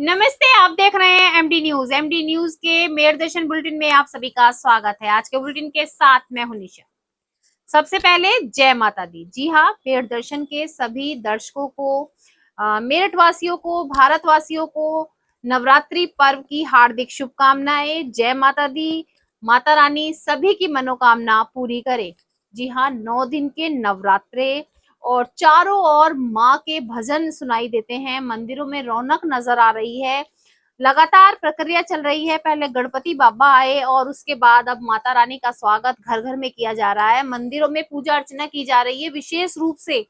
नमस्ते, आप देख रहे हैं एमडी न्यूज। एमडी न्यूज के मेयर दर्शन बुलेटिन में आप सभी का स्वागत है। आज के बुलेटिन के साथ मैं हूं निशा। सबसे पहले जय माता दी। जी हाँ, मेयर दर्शन के सभी दर्शकों को, मेरठ वासियों को, भारतवासियों को नवरात्रि पर्व की हार्दिक शुभकामनाएं। जय माता दी। माता रानी सभी की मनोकामना पूरी करे। जी हाँ, 9 दिन के नवरात्रे और चारों ओर माँ के भजन सुनाई देते हैं। मंदिरों में रौनक नजर आ रही है। लगातार प्रक्रिया चल रही है। पहले गणपति बाबा आए और उसके बाद अब माता रानी का स्वागत घर घर में किया जा रहा है। मंदिरों में पूजा अर्चना की जा रही है विशेष रूप से,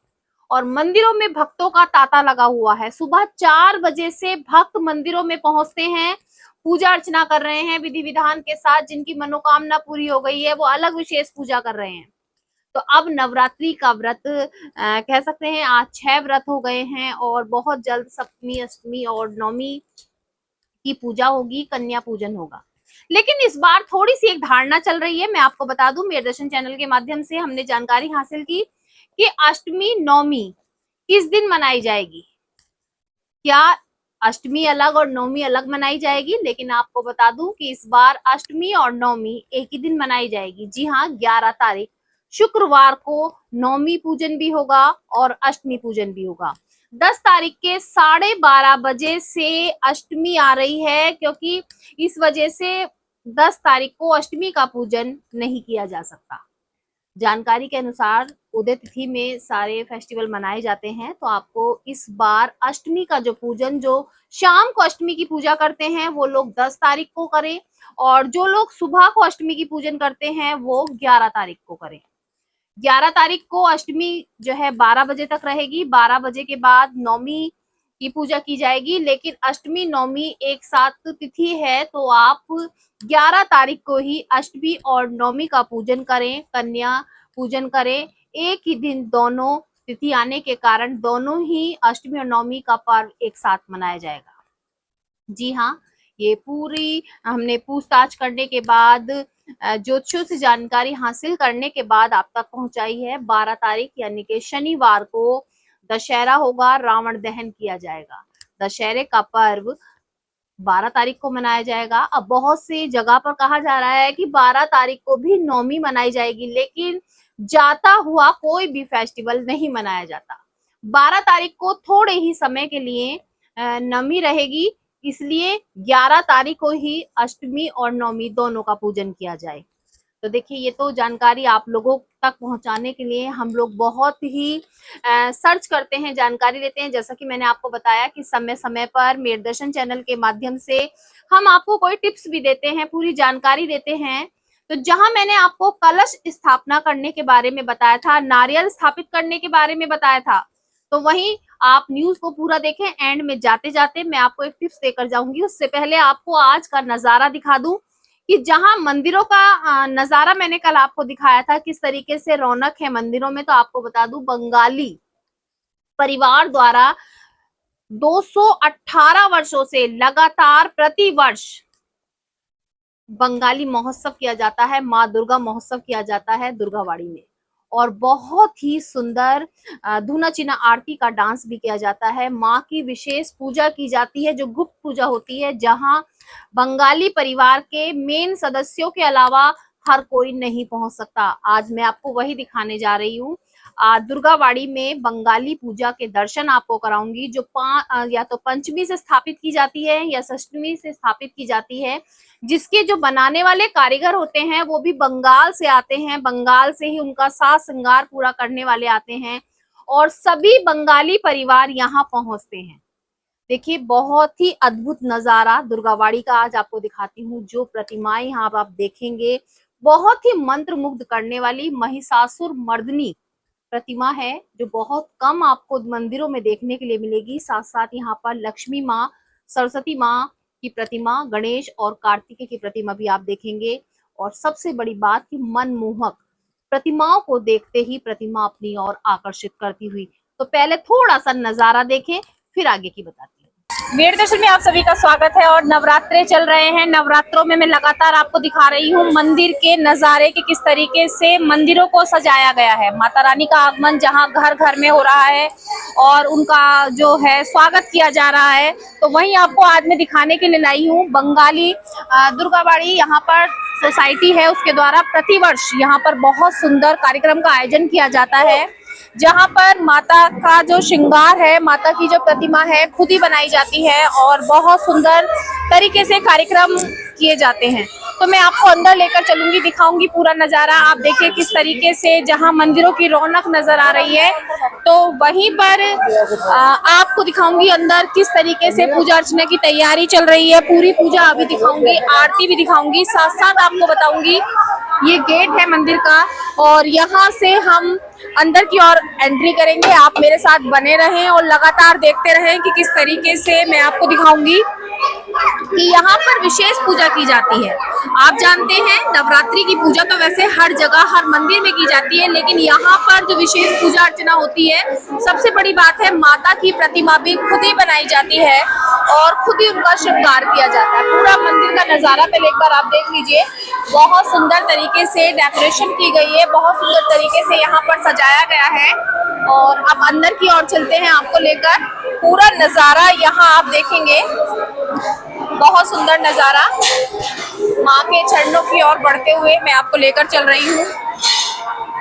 और मंदिरों में भक्तों का तांता लगा हुआ है। सुबह 4 बजे से भक्त मंदिरों में पहुंचते हैं, पूजा अर्चना कर रहे हैं विधि विधान के साथ। जिनकी मनोकामना पूरी हो गई है वो अलग विशेष पूजा कर रहे हैं। तो अब नवरात्रि का व्रत कह सकते हैं, आज 6 व्रत हो गए हैं और बहुत जल्द सप्तमी, अष्टमी और नवमी की पूजा होगी, कन्या पूजन होगा। लेकिन इस बार थोड़ी सी एक धारणा चल रही है, मैं आपको बता दूं, मेरदर्शन चैनल के माध्यम से हमने जानकारी हासिल की कि अष्टमी नवमी किस दिन मनाई जाएगी। क्या अष्टमी अलग और नवमी अलग मनाई जाएगी? लेकिन आपको बता दूं कि इस बार अष्टमी और नवमी एक ही दिन मनाई जाएगी। जी हाँ, 11 तारीख शुक्रवार को नवमी पूजन भी होगा और अष्टमी पूजन भी होगा। 10 तारीख के 12:30 बजे से अष्टमी आ रही है, क्योंकि इस वजह से 10 तारीख को अष्टमी का पूजन नहीं किया जा सकता। जानकारी के अनुसार उदय तिथि में सारे फेस्टिवल मनाए जाते हैं, तो आपको इस बार अष्टमी का जो पूजन, जो शाम को अष्टमी की पूजा करते हैं वो लोग 10 तारीख को करें, और जो लोग सुबह को अष्टमी की पूजन करते हैं वो 11 तारीख को करें। 11 तारीख को अष्टमी जो है 12 बजे तक रहेगी। 12 बजे के बाद नवमी की पूजा की जाएगी। लेकिन अष्टमी नवमी एक साथ तिथि है, तो आप 11 तारीख को ही अष्टमी और नवमी का पूजन करें, कन्या पूजन करें। एक ही दिन दोनों तिथि आने के कारण दोनों ही अष्टमी और नवमी का पर्व एक साथ मनाया जाएगा। जी हाँ, ये पूरी हमने पूछताछ करने के बाद, ज्योतिषियों से जानकारी हासिल करने के बाद आप तक पहुंचाई है। 12 तारीख यानी कि शनिवार को दशहरा होगा, रावण दहन किया जाएगा। दशहरे का पर्व 12 तारीख को मनाया जाएगा। अब बहुत सी जगह पर कहा जा रहा है कि 12 तारीख को भी नवमी मनाई जाएगी, लेकिन जाता हुआ कोई भी फेस्टिवल नहीं मनाया जाता। 12 तारीख को थोड़े ही समय के लिए नवमी रहेगी, इसलिए 11 तारीख को ही अष्टमी और नवमी दोनों का पूजन किया जाए। तो देखिए, ये तो जानकारी आप लोगों तक पहुंचाने के लिए हम लोग बहुत ही सर्च करते हैं, जानकारी लेते हैं। जैसा कि मैंने आपको बताया कि समय समय पर मेरदर्शन चैनल के माध्यम से हम आपको कोई टिप्स भी देते हैं, पूरी जानकारी देते हैं। तो जहां मैंने आपको कलश स्थापना करने के बारे में बताया था, नारियल स्थापित करने के बारे में बताया था, तो वहीं आप न्यूज को पूरा देखें। एंड में जाते जाते मैं आपको एक टिप्स देकर जाऊंगी। उससे पहले आपको आज का नजारा दिखा दूं कि जहां मंदिरों का नजारा मैंने कल आपको दिखाया था, किस तरीके से रौनक है मंदिरों में। तो आपको बता दूं, बंगाली परिवार द्वारा 218 वर्षों से लगातार प्रति वर्ष बंगाली महोत्सव किया जाता है, माँ दुर्गा महोत्सव किया जाता है दुर्गावाड़ी में। और बहुत ही सुंदर धुना चिना आरती का डांस भी किया जाता है। माँ की विशेष पूजा की जाती है, जो गुप्त पूजा होती है, जहां बंगाली परिवार के मेन सदस्यों के अलावा हर कोई नहीं पहुंच सकता। आज मैं आपको वही दिखाने जा रही हूँ। दुर्गावाड़ी में बंगाली पूजा के दर्शन आपको कराऊंगी, जो या तो पंचमी से स्थापित की जाती है या षष्टमी से स्थापित की जाती है। जिसके जो बनाने वाले कारीगर होते हैं वो भी बंगाल से आते हैं, बंगाल से ही उनका साज श्रृंगार पूरा करने वाले आते हैं, और सभी बंगाली परिवार यहाँ पहुंचते हैं। देखिए, बहुत ही अद्भुत नजारा दुर्गावाड़ी का आज आपको दिखाती हूँ। जो प्रतिमाएं यहाँ आप देखेंगे, बहुत ही मंत्र मुग्ध करने वाली महिषासुर मर्दिनी प्रतिमा है, जो बहुत कम आपको मंदिरों में देखने के लिए मिलेगी। साथ साथ यहाँ पर लक्ष्मी माँ, सरस्वती माँ की प्रतिमा, गणेश और कार्तिकेय की प्रतिमा भी आप देखेंगे। और सबसे बड़ी बात कि मनमोहक प्रतिमाओं को देखते ही प्रतिमा अपनी ओर आकर्षित करती हुई। तो पहले थोड़ा सा नजारा देखें, फिर आगे की बताती हूँ। मेड़ दर्शन में आप सभी का स्वागत है और नवरात्रे चल रहे हैं। नवरात्रों में मैं लगातार आपको दिखा रही हूँ मंदिर के नजारे कि किस तरीके से मंदिरों को सजाया गया है। माता रानी का आगमन जहाँ घर घर में हो रहा है और उनका जो है स्वागत किया जा रहा है, तो वहीं आपको आज मैं दिखाने के लिए लाई हूँ बंगाली दुर्गाबाड़ी यहाँ पर सोसाइटी है, उसके द्वारा प्रतिवर्ष यहाँ पर बहुत सुंदर कार्यक्रम का आयोजन किया जाता है, जहाँ पर माता का जो श्रृंगार है, माता की जो प्रतिमा है खुद ही बनाई जाती है और बहुत सुंदर तरीके से कार्यक्रम किए जाते हैं। तो मैं आपको अंदर लेकर चलूंगी, दिखाऊंगी पूरा नजारा। आप देखिए किस तरीके से जहां मंदिरों की रौनक नजर आ रही है, तो वहीं पर आपको दिखाऊंगी अंदर किस तरीके से पूजा अर्चना की तैयारी चल रही है। पूरी पूजा अभी दिखाऊंगी, आरती भी दिखाऊंगी, साथ साथ आपको बताऊंगी ये गेट है मंदिर का और यहाँ से हम अंदर की ओर एंट्री करेंगे। आप मेरे साथ बने रहें और लगातार देखते रहें कि किस तरीके से मैं आपको दिखाऊंगी कि यहाँ पर विशेष पूजा की जाती है। आप जानते हैं नवरात्रि की पूजा तो वैसे हर जगह हर मंदिर में की जाती है, लेकिन यहाँ पर जो विशेष पूजा अर्चना होती है, सबसे बड़ी बात है माता की प्रतिमा भी खुद ही बनाई जाती है और खुद ही उनका श्रृंगार किया जाता है। पूरा मंदिर का नजारा पहले एक बार आप देख लीजिए, बहुत सुंदर तरीके से डेकोरेशन की गई है, बहुत सुंदर तरीके से यहाँ पर सजाया गया है। और अब अंदर की ओर चलते हैं, आपको लेकर पूरा नजारा यहाँ आप देखेंगे, बहुत सुंदर नजारा। माँ के चरणों की ओर बढ़ते हुए मैं आपको लेकर चल रही हूँ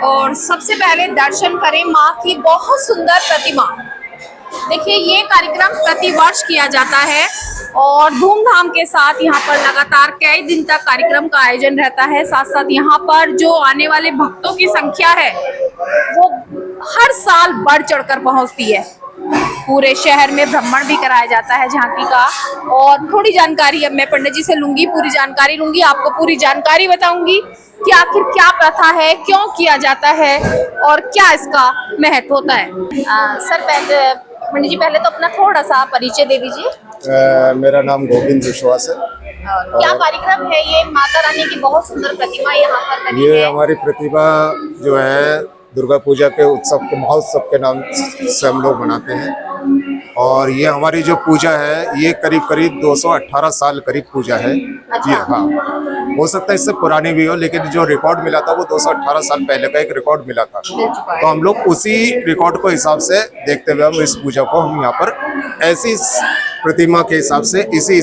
और सबसे पहले दर्शन करें माँ की बहुत सुंदर प्रतिमा। देखिए ये कार्यक्रम प्रतिवर्ष किया जाता है और धूमधाम के साथ यहाँ पर लगातार कई दिन तक कार्यक्रम का आयोजन रहता है। साथ साथ यहाँ पर जो आने वाले भक्तों की संख्या है वो हर साल बढ़ चढ़कर पहुँचती है। पूरे शहर में भ्रमण भी कराया जाता है झांकी का। और थोड़ी जानकारी अब मैं पंडित जी से लूंगी, पूरी जानकारी लूंगी, आपको पूरी जानकारी बताऊंगी कि आखिर क्या प्रथा है, क्यों किया जाता है और क्या इसका महत्व होता है। सर पहले पंडित जी पहले तो अपना थोड़ा सा परिचय दे दीजिए। मेरा नाम गोविंद विश्वास है। क्या कार्यक्रम है ये? माता रानी की बहुत सुंदर प्रतिमा यहाँ पर बनी है। ये हमारी प्रतिमा जो है दुर्गा पूजा के उत्सव के महोत्सव के नाम से हम लोग मनाते हैं और ये हमारी जो पूजा है ये करीब करीब 218 साल करीब पूजा है। अच्छा। ये हाँ, हो सकता है इससे पुरानी भी हो, लेकिन जो रिकॉर्ड मिला था वो 218 साल पहले का एक रिकॉर्ड मिला था। तो हम लोग उसी रिकॉर्ड को हिसाब से देखते हुए हम इस पूजा को हम यहाँ पर ऐसी प्रतिमा के हिसाब से इसी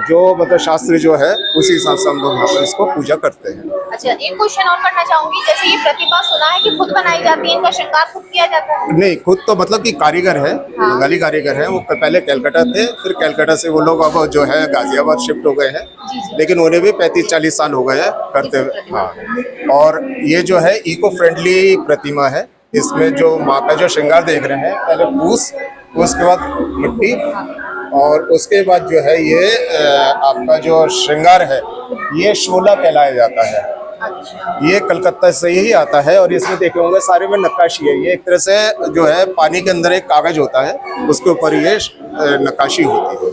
जो मतलब शास्त्र जो है उसी हिसाब से हम लोग यहाँ पर इसको पूजा करते हैं। अच्छा, एक क्वेश्चन और करना चाहूंगी, जैसे ये प्रतिमा सुना है कि खुद बनाई जाती है, इनका श्रृंगार खुद किया जाता है? नहीं, खुद तो मतलब कि कारीगर है, बंगाली कारीगर है। वो पहले कलकत्ता थे, फिर कलकत्ता से वो लोग अब जो है गाजियाबाद शिफ्ट हो गए हैं, लेकिन उन्हें भी 35-40 साल हो गए हैं करते हुए। हाँ, और ये जो है इको फ्रेंडली प्रतिमा है। इसमें जो माँ का जो श्रृंगार देख रहे हैं, पहले फूस, उसके बाद मिट्टी और उसके बाद जो है ये आपका जो श्रृंगार है ये शोला कहलाया जाता है। ये कलकत्ता से ही आता है और इसमें देखे होंगे सारे में नक्काशी है। ये एक तरह से जो है पानी के अंदर एक कागज होता है, उसके ऊपर ये नक्काशी होती है।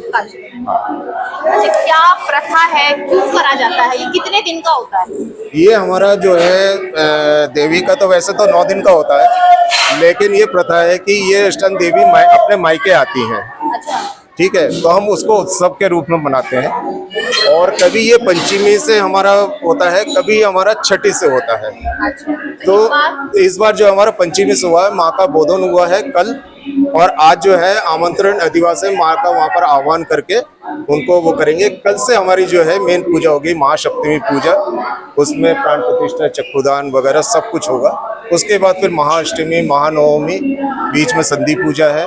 अच्छा, क्या प्रथा है, क्यों करा जाता है, ये कितने दिन का होता है? ये हमारा जो है देवी का तो वैसे तो 9 दिन का होता है, लेकिन ये प्रथा है कि ये इस टाइम देवी अपने मायके आती हैं। अच्छा। ठीक है, तो हम उसको उत्सव के रूप में मनाते हैं और कभी ये पंचमी से हमारा होता है, कभी हमारा छठी से होता है। अच्छा। तो इस बार जो हमारा पंचमी से हुआ है, माँ का बोधन हुआ है कल, और आज जो है आमंत्रण अधिवास है, माँ का वहाँ पर आह्वान करके उनको वो करेंगे। कल से हमारी जो है मेन पूजा होगी, महासप्तमी पूजा, उसमें प्राण प्रतिष्ठा, चक्षुदान वगैरह सब कुछ होगा। उसके बाद फिर महाअष्टमी, महानवमी, बीच में संधि पूजा है।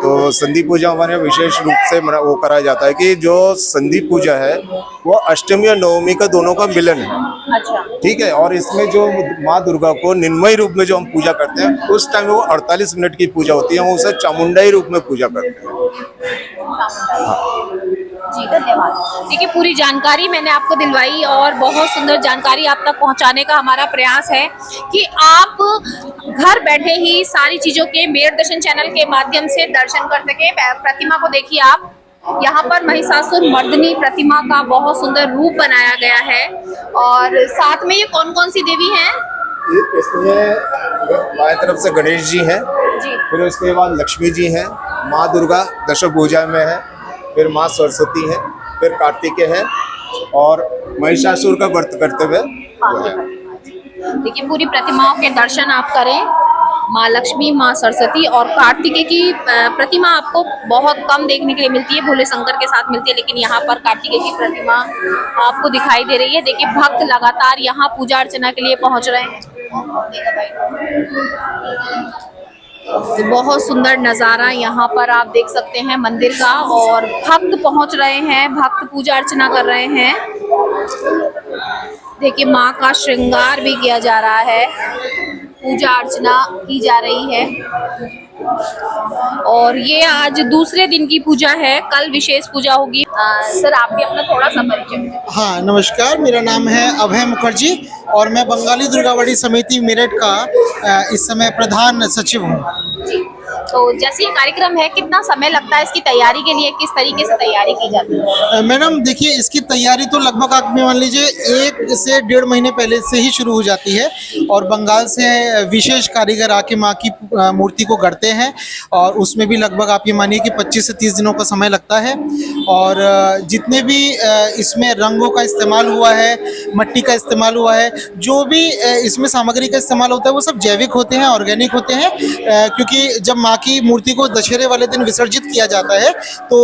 तो संधि पूजा हमारे विशेष रूप से वो कराया जाता है कि जो संधि पूजा है वो अष्टमी और नवमी का दोनों का मिलन है। अच्छा। ठीक है, और इसमें जो माँ दुर्गा को निर्मय रूप में जो हम पूजा करते हैं, उस टाइम वो 48 मिनट की पूजा होती है, हम उसे चामुंडाई रूप में पूजा करते हैं। जी धन्यवाद। देखिए पूरी जानकारी मैंने आपको दिलवाई और बहुत सुंदर जानकारी आप तक पहुंचाने का हमारा प्रयास है कि आप घर बैठे ही सारी चीजों के मेड़ दर्शन चैनल के माध्यम से दर्शन कर सके। प्रतिमा को देखिए आप, यहाँ पर महिषासुर मर्दिनी प्रतिमा का बहुत सुंदर रूप बनाया गया है। और साथ में ये कौन कौन सी देवी हैं? इसमें बाएं तरफ से गणेश जी हैं, फिर उसके बाद लक्ष्मी जी हैं, माँ दुर्गा दशभुजा में है, फिर माँ सरस्वती है, फिर कार्तिकेय है और महिषासुर का व्रत करते हुए वो है। देखिए पूरी प्रतिमाओं के दर्शन आप करें, माँ लक्ष्मी, माँ सरस्वती और कार्तिकेय की प्रतिमा आपको बहुत कम देखने के लिए मिलती है, भोले शंकर के साथ मिलती है, लेकिन यहाँ पर कार्तिकेय की प्रतिमा आपको दिखाई दे रही है। देखिए भक्त लगातार यहाँ पूजा अर्चना के लिए पहुँच रहे हैं। बहुत सुंदर नज़ारा यहाँ पर आप देख सकते हैं मंदिर का, और भक्त पहुँच रहे हैं, भक्त पूजा अर्चना कर रहे हैं। देखिए माँ का श्रृंगार भी किया जा रहा है, पूजा अर्चना की जा रही है, और ये आज दूसरे दिन की पूजा है, कल विशेष पूजा होगी। सर आप भी अपना थोड़ा सा परिचय दीजिए। हाँ नमस्कार, मेरा नाम है अभय मुखर्जी और मैं बंगाली दुर्गावड़ी समिति मेरठ का इस समय प्रधान सचिव हूँ। तो जैसे ये कार्यक्रम है, कितना समय लगता है इसकी तैयारी के लिए, किस तरीके से तैयारी की जाती है? मैडम देखिए, इसकी तैयारी तो लगभग आप मान लीजिए 1 से 1.5 महीने पहले से ही शुरू हो जाती है, और बंगाल से विशेष कारीगर आके माँ की मूर्ति को गढ़ते हैं, और उसमें भी लगभग आप ये मानिए कि 25 से 30 दिनों का समय लगता है। और जितने भी इसमें रंगों का इस्तेमाल हुआ है, मट्टी का इस्तेमाल हुआ है, जो भी इसमें सामग्री का इस्तेमाल होता है वो सब जैविक होते हैं, ऑर्गेनिक होते हैं, क्योंकि जब माँ की मूर्ति को दशहरे वाले दिन विसर्जित किया जाता है तो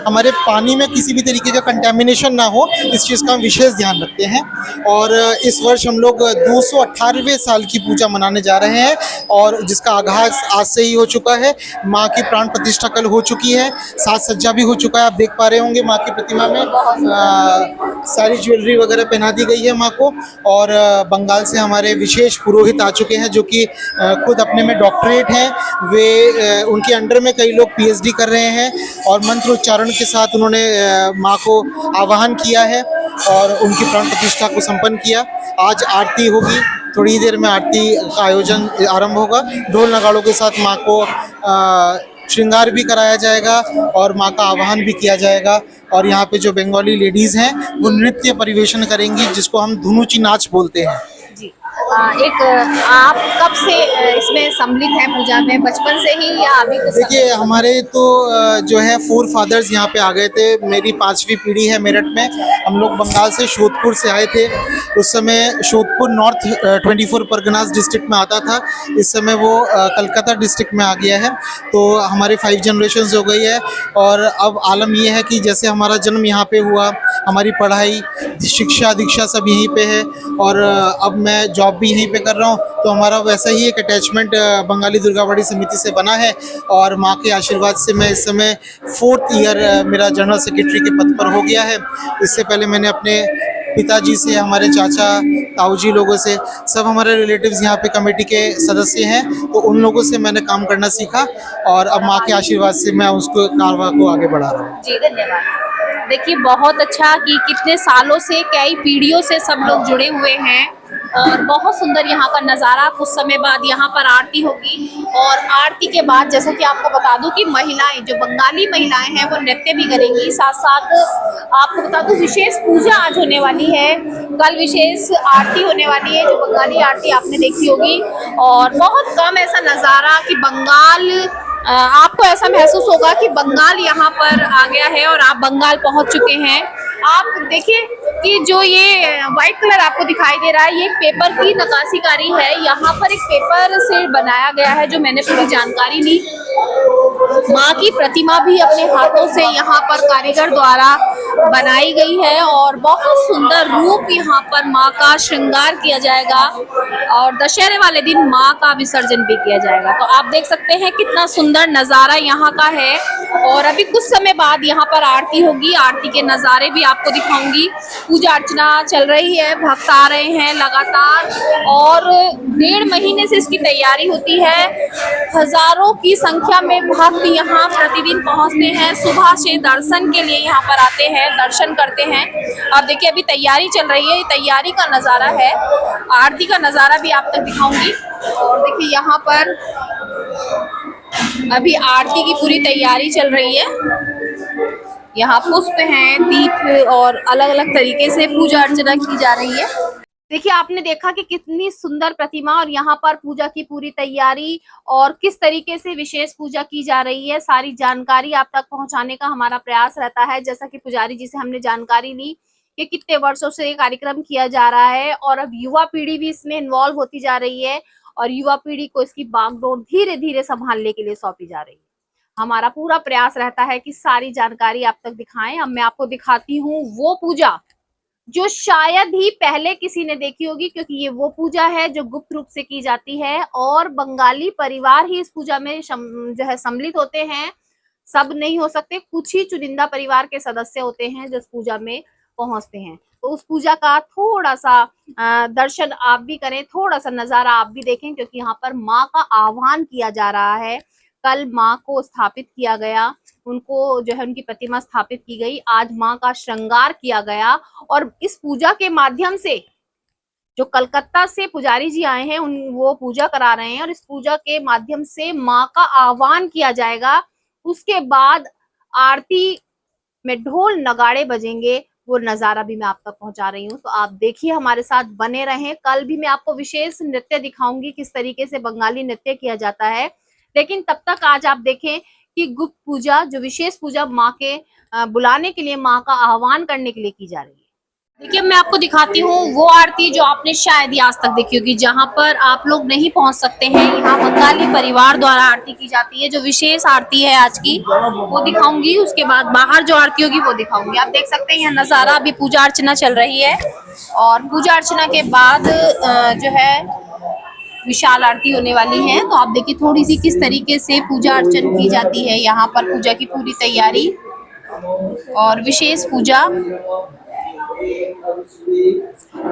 हमारे पानी में किसी भी तरीके का कंटेमिनेशन ना हो, इस चीज़ का हम विशेष ध्यान रखते हैं। और इस वर्ष हम लोग 218वें साल की पूजा मनाने जा रहे हैं, और जिसका आगाज आज से ही हो चुका है। माँ की प्राण प्रतिष्ठा कल हो चुकी है, साज सज्जा भी हो चुका है, आप देख पा रहे होंगे माँ की प्रतिमा में सारी ज्वेलरी वगैरह पहना दी गई है माँ को। और बंगाल से हमारे विशेष पुरोहित आ चुके हैं, जो कि खुद अपने में डॉक्टरेट हैं, वे उनके अंडर में कई लोग पीएचडी कर रहे हैं, और मंत्र उच्चारण के साथ उन्होंने माँ को आवाहन किया है और उनकी प्राण प्रतिष्ठा को संपन्न किया। आज आरती होगी, थोड़ी देर में आरती का आयोजन आरंभ होगा, ढोल नगाड़ों के साथ माँ को श्रृंगार भी कराया जाएगा और माँ का आवाहन भी किया जाएगा। और यहाँ पे जो बंगाली लेडीज़ हैं वो नृत्य परिवेशन करेंगी, जिसको हम धुनुची नाच बोलते हैं। जी। एक आप कब से इसमें सम्मिलित हैं पूजा में, बचपन से ही या अभी कुछ? देखिए हमारे तो जो है 4 फादर्स यहाँ पे आ गए थे, मेरी 5वीं पीढ़ी है मेरठ में। हम लोग बंगाल से शोधपुर से आए थे, उस समय शोधपुर नॉर्थ 24 परगनास डिस्ट्रिक्ट में आता था, इस समय वो कलकत्ता डिस्ट्रिक्ट में आ गया है। तो हमारे 5 जनरेशन्स हो गई है, और अब आलम ये है कि जैसे हमारा जन्म यहाँ पे हुआ, हमारी पढ़ाई, शिक्षा दीक्षा सब यहीं पे है, और अब मैं जॉब भी यहीं पे कर रहा हूँ, तो हमारा वैसा ही एक अटैचमेंट बंगाली दुर्गावड़ी समिति से बना है। और माँ के आशीर्वाद से मैं इस समय 4th ईयर मेरा जनरल सेक्रेटरी के पद पर हो गया है। इससे पहले मैंने अपने पिताजी से, हमारे चाचा ताऊजी लोगों से, सब हमारे रिलेटिव्स यहाँ पे कमेटी के सदस्य हैं, तो उन लोगों से मैंने काम करना सीखा, और अब माँ के आशीर्वाद से मैं उसको कारवा को आगे बढ़ा रहा हूँ। जी धन्यवाद। देखिए बहुत अच्छा कि कितने सालों से, कई पीढ़ियों से सब लोग जुड़े हुए हैं, और बहुत सुंदर यहाँ का नज़ारा। कुछ समय बाद यहाँ पर आरती होगी, और आरती के बाद जैसा कि आपको बता दूं कि महिलाएं, जो बंगाली महिलाएं हैं, वो नृत्य भी करेंगी। साथ साथ आपको बता दूं विशेष पूजा आज होने वाली है, कल विशेष आरती होने वाली है, जो बंगाली आरती आपने देखी होगी। और बहुत कम ऐसा नज़ारा कि बंगाल, आपको ऐसा महसूस होगा कि बंगाल यहाँ पर आ गया है और आप बंगाल पहुँच चुके हैं। आप देखिए कि जो ये व्हाइट कलर आपको दिखाई दे रहा है, ये एक पेपर की नक्काशीकारी है। यहाँ पर एक पेपर से बनाया गया है, जो मैंने पूरी जानकारी ली। माँ की प्रतिमा भी अपने हाथों से यहाँ पर कारीगर द्वारा बनाई गई है, और बहुत सुंदर रूप यहाँ पर माँ का श्रृंगार किया जाएगा, और दशहरे वाले दिन माँ का विसर्जन भी किया जाएगा। तो आप देख सकते हैं कितना सुंदर नज़ारा यहाँ का है। और अभी कुछ समय बाद यहाँ पर आरती होगी, आरती के नज़ारे भी आपको दिखाऊंगी। पूजा अर्चना चल रही है, भक्त आ रहे हैं लगातार, और 1.5 महीने से इसकी तैयारी होती है। हजारों की संख्या में भक्त यहाँ प्रतिदिन पहुँचते हैं, सुबह से दर्शन के लिए यहाँ पर आते हैं, दर्शन करते हैं। अब देखिए अभी तैयारी चल रही है, तैयारी का नज़ारा है, आरती का नज़ारा भी आप तक दिखाऊंगी। और देखिए यहाँ पर अभी आरती की पूरी तैयारी चल रही है। यहाँ पुष्प हैं, दीप और अलग अलग तरीके से पूजा अर्चना की जा रही है। देखिए, आपने देखा कि कितनी सुंदर प्रतिमा और यहाँ पर पूजा की पूरी तैयारी और किस तरीके से विशेष पूजा की जा रही है, सारी जानकारी आप तक पहुंचाने का हमारा प्रयास रहता है। जैसा कि पुजारी जी से हमने जानकारी ली कि कितने वर्षों से ये कार्यक्रम किया जा रहा है और अब युवा पीढ़ी भी इसमें इन्वॉल्व होती जा रही है और युवा पीढ़ी को इसकी बागडोर धीरे धीरे संभालने के लिए सौंपी जा रही है। हमारा पूरा प्रयास रहता है कि सारी जानकारी आप तक दिखाएं। अब मैं आपको दिखाती हूँ वो पूजा जो शायद ही पहले किसी ने देखी होगी, क्योंकि ये वो पूजा है जो गुप्त रूप से की जाती है और बंगाली परिवार ही इस पूजा में जो है सम्मिलित होते हैं। सब नहीं हो सकते, कुछ ही चुनिंदा परिवार के सदस्य होते हैं जो इस पूजा में पहुंचते हैं। तो उस पूजा का थोड़ा सा दर्शन आप भी करें, थोड़ा सा नजारा आप भी देखें, क्योंकि यहाँ पर माँ का आह्वान किया जा रहा है। कल माँ को स्थापित किया गया, उनको जो है उनकी प्रतिमा स्थापित की गई, आज माँ का श्रृंगार किया गया और इस पूजा के माध्यम से जो कलकत्ता से पुजारी जी आए हैं वो पूजा करा रहे हैं और इस पूजा के माध्यम से माँ का आह्वान किया जाएगा। उसके बाद आरती में ढोल नगाड़े बजेंगे, वो नजारा भी मैं आप तक पहुंचा रही हूँ। तो आप देखिए, हमारे साथ बने रहें। कल भी मैं आपको विशेष नृत्य दिखाऊंगी, किस तरीके से बंगाली नृत्य किया जाता है। लेकिन तब तक आज आप देखें कि गुप्त पूजा, जो विशेष पूजा माँ के बुलाने के लिए, माँ का आह्वान करने के लिए की जा रही है। देखिए, मैं आपको दिखाती हूँ वो आरती जो आपने शायद ही आज तक देखी होगी, जहाँ पर आप लोग नहीं पहुँच सकते हैं। यहाँ बंगाली परिवार द्वारा आरती की जाती है। जो विशेष आरती है आज की वो दिखाऊंगी, उसके बाद बाहर जो आरती होगी वो दिखाऊंगी। आप देख सकते हैं यहाँ नजारा, अभी पूजा अर्चना चल रही है और पूजा अर्चना के बाद जो है विशाल आरती होने वाली है। तो आप देखिए थोड़ी सी किस तरीके से पूजा अर्चन की जाती है। यहाँ पर पूजा की पूरी तैयारी और विशेष पूजा,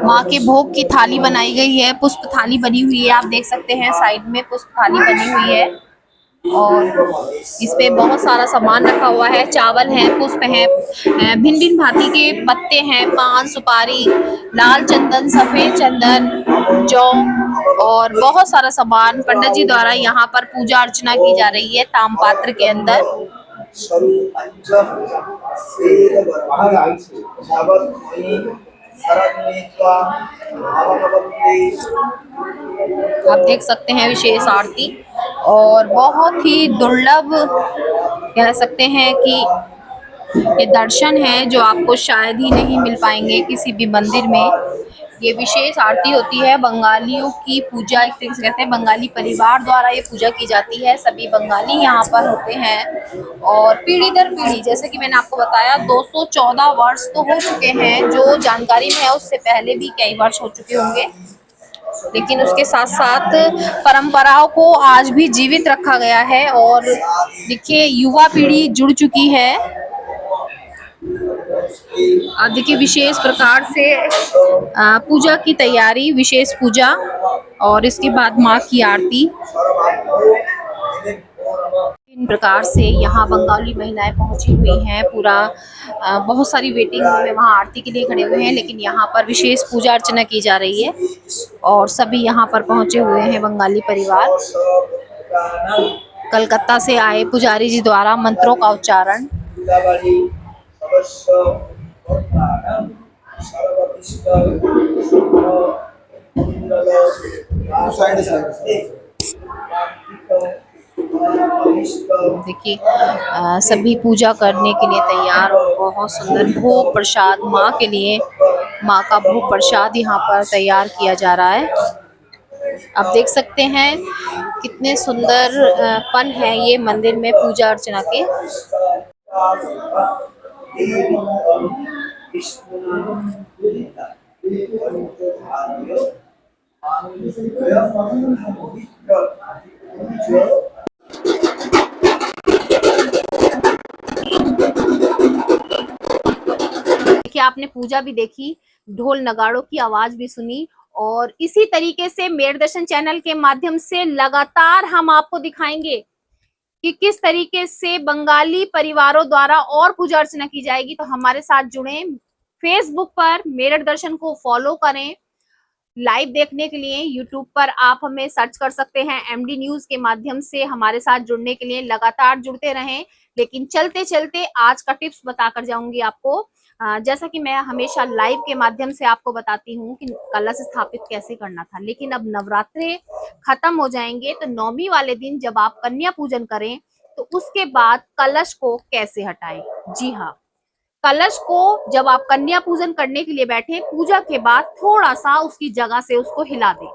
माँ के भोग की थाली बनाई गई है, पुष्प थाली बनी हुई है। आप देख सकते हैं साइड में पुष्प थाली बनी हुई है और इस पे बहुत सारा सामान रखा हुआ है। चावल है, पुष्प है, भिन्न भिन्न भांति के पत्ते हैं, पान, सुपारी, लाल चंदन, सफेद चंदन, जौ और बहुत सारा सामान पंडित जी द्वारा यहाँ पर पूजा अर्चना की जा रही है तामपात्र के अंदर। आप देख सकते हैं विशेष आरती और बहुत ही दुर्लभ कह सकते हैं कि ये दर्शन है जो आपको शायद ही नहीं मिल पाएंगे किसी भी मंदिर में। ये विशेष आरती होती है, बंगालियों की पूजा, एक तरीके से कहते हैं बंगाली परिवार द्वारा ये पूजा की जाती है। सभी बंगाली यहाँ पर होते हैं और पीढ़ी दर पीढ़ी, जैसे कि मैंने आपको बताया 214 वर्ष तो हो चुके हैं, जो जानकारी में है उससे पहले भी कई वर्ष हो चुके होंगे, लेकिन उसके साथ साथ परंपराओं को आज भी जीवित रखा गया है। और देखिए युवा पीढ़ी जुड़ चुकी है। आप देखिए विशेष प्रकार से पूजा की तैयारी, विशेष पूजा और इसके बाद माँ की आरती। इन प्रकार से यहाँ बंगाली महिलाएं पहुंची हुई हैं। पूरा बहुत सारी वेटिंग में वहाँ आरती के लिए खड़े हुए हैं, लेकिन यहाँ पर विशेष पूजा अर्चना की जा रही है और सभी यहाँ पर पहुंचे हुए हैं बंगाली परिवार। कलकत्ता से आए पुजारी जी द्वारा मंत्रों का उच्चारण। देखिए सभी पूजा करने के लिए तैयार और बहुत सुंदर भोग प्रसाद माँ के लिए, माँ का भोग प्रसाद यहाँ पर तैयार किया जा रहा है। आप देख सकते हैं कितने सुंदर पन है ये मंदिर में पूजा अर्चना के। देखिए आपने पूजा भी देखी, ढोल नगाड़ों की आवाज भी सुनी और इसी तरीके से मेर दर्शन चैनल के माध्यम से लगातार हम आपको दिखाएंगे कि किस तरीके से बंगाली परिवारों द्वारा और पूजा अर्चना की जाएगी। तो हमारे साथ जुड़ें, फेसबुक पर मेरठ दर्शन को फॉलो करें। लाइव देखने के लिए यूट्यूब पर आप हमें सर्च कर सकते हैं एमडी न्यूज के माध्यम से। हमारे साथ जुड़ने के लिए लगातार जुड़ते रहें। लेकिन चलते चलते आज का टिप्स बताकर जाऊंगी आपको। जैसा कि मैं हमेशा लाइव के माध्यम से आपको बताती हूँ कि कलश स्थापित कैसे करना था, लेकिन अब नवरात्रे खत्म हो जाएंगे तो नौमी वाले दिन जब आप कन्या पूजन करें तो उसके बाद कलश को कैसे हटाएं। जी हाँ, कलश को जब आप कन्या पूजन करने के लिए बैठे, पूजा के बाद थोड़ा सा उसकी जगह से उसको हिला दें।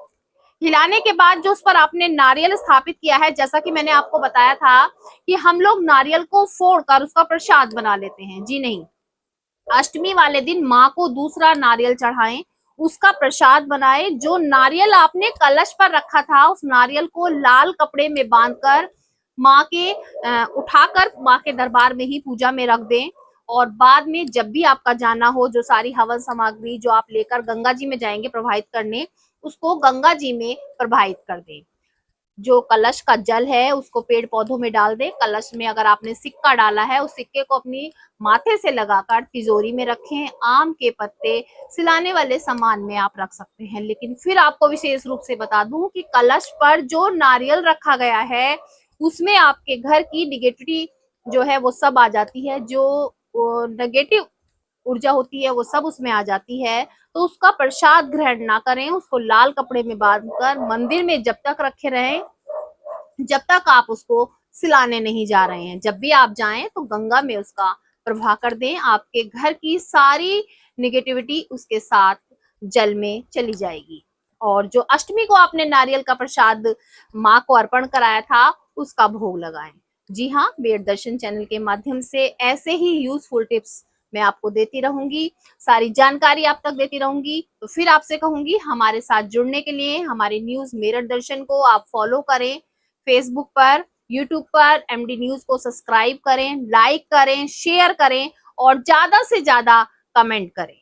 हिलाने के बाद जो उस पर आपने नारियल स्थापित किया है, जैसा कि मैंने आपको बताया था कि हम लोग नारियल को फोड़कर उसका प्रसाद बना लेते हैं। जी नहीं, अष्टमी वाले दिन माँ को दूसरा नारियल चढ़ाएं, उसका प्रसाद बनाएं। जो नारियल आपने कलश पर रखा था उस नारियल को लाल कपड़े में बांधकर माँ के उठाकर माँ के दरबार में ही पूजा में रख दें। और बाद में जब भी आपका जाना हो, जो सारी हवन सामग्री जो आप लेकर गंगा जी में जाएंगे प्रवाहित करने, उसको गंगा जी में प्रवाहित कर दें। जो कलश का जल है उसको पेड़ पौधों में डाल दें। कलश में अगर आपने सिक्का डाला है उस सिक्के को अपनी माथे से लगाकर तिजोरी में रखें। आम के पत्ते, सिलाने वाले सामान में आप रख सकते हैं। लेकिन फिर आपको विशेष रूप से बता दूं कि कलश पर जो नारियल रखा गया है उसमें आपके घर की निगेटिविटी जो है वो सब आ जाती है। जो नेगेटिव ऊर्जा होती है वो सब उसमें आ जाती है। तो उसका प्रसाद ग्रहण ना करें, उसको लाल कपड़े में बांधकर मंदिर में जब तक रखे रहें जब तक आप उसको सिलाने नहीं जा रहे हैं। जब भी आप जाएं तो गंगा में उसका प्रवाह कर दें। आपके घर की सारी निगेटिविटी उसके साथ जल में चली जाएगी। और जो अष्टमी को आपने नारियल का प्रसाद माँ को अर्पण कराया था उसका भोग लगाएं। जी हाँ, वेद दर्शन चैनल के माध्यम से ऐसे ही यूजफुल टिप्स मैं आपको देती रहूंगी, सारी जानकारी आप तक देती रहूंगी। तो फिर आपसे कहूंगी हमारे साथ जुड़ने के लिए हमारी न्यूज मेरठ दर्शन को आप फॉलो करें। फेसबुक पर, यूट्यूब पर एमडी न्यूज को सब्सक्राइब करें, लाइक करें, शेयर करें और ज्यादा से ज्यादा कमेंट करें।